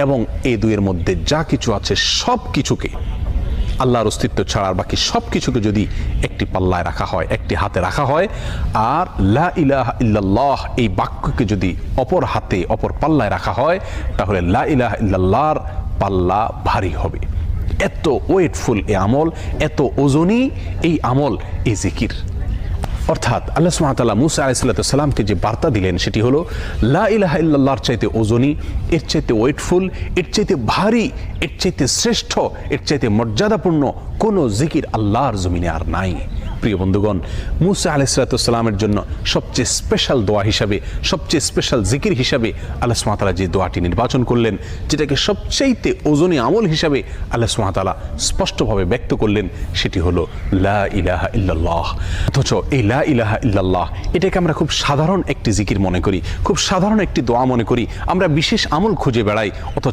এবং এই দুইয়ের মধ্যে যা কিছু আছে সব কিছুকে, আল্লাহর অস্তিত্ব ছাড়া আর বাকি সব কিছুকে যদি একটি পাল্লায় রাখা হয়, একটি হাতে রাখা হয়, আর লা ইলাহা ইল্লাল্লাহ এই বাক্যকে যদি অপর হাতে অপর পাল্লায় রাখা হয়, তাহলে লা ইলাহা ইল্লাল্লাহর পাল্লা ভারী হবে। এত ওয়েটফুল এই আমল, এত ওজনী এই আমল, এই জিকির। অর্থাৎ আল্লাহ সুবহানাহু ওয়া তাআলা মুসা আলাইহিস সালামকে যে বার্তা দিলেন সেটি হলো লা ইলাহা ইল্লাল্লাহর চাইতে ওজনী, এর চাইতে ওয়েটফুল, এর চাইতে ভারী, এর চাইতে শ্রেষ্ঠ, এর চাইতে মর্যাদাপূর্ণ কোনো জিকির আল্লাহর জমিনে আর নাই। প্রিয় বন্ধুগণ, মুসা আলাইহিস সালামের জন্য সবচেয়ে স্পেশাল দোয়া হিসাবে, সবচেয়ে স্পেশাল জিকির হিসাবে আল্লাহ সুবহানাহু ওয়া তাআলা যে দোয়াটি নির্বাচন করলেন, যেটাকে সবচাইতে ওজনী আমল হিসাবে আল্লাহ সুবহানাহু ওয়া তাআলা স্পষ্টভাবে ব্যক্ত করলেন, সেটি হলো লা ইলাহা ইল্লাল্লাহ। অথচ এই লা ইলাহা ইল্লাল্লাহ এটাকে আমরা খুব সাধারণ একটি জিকির মনে করি, খুব সাধারণ একটি দোয়া মনে করি, আমরা বিশেষ আমল খুঁজে বেড়াই। অথচ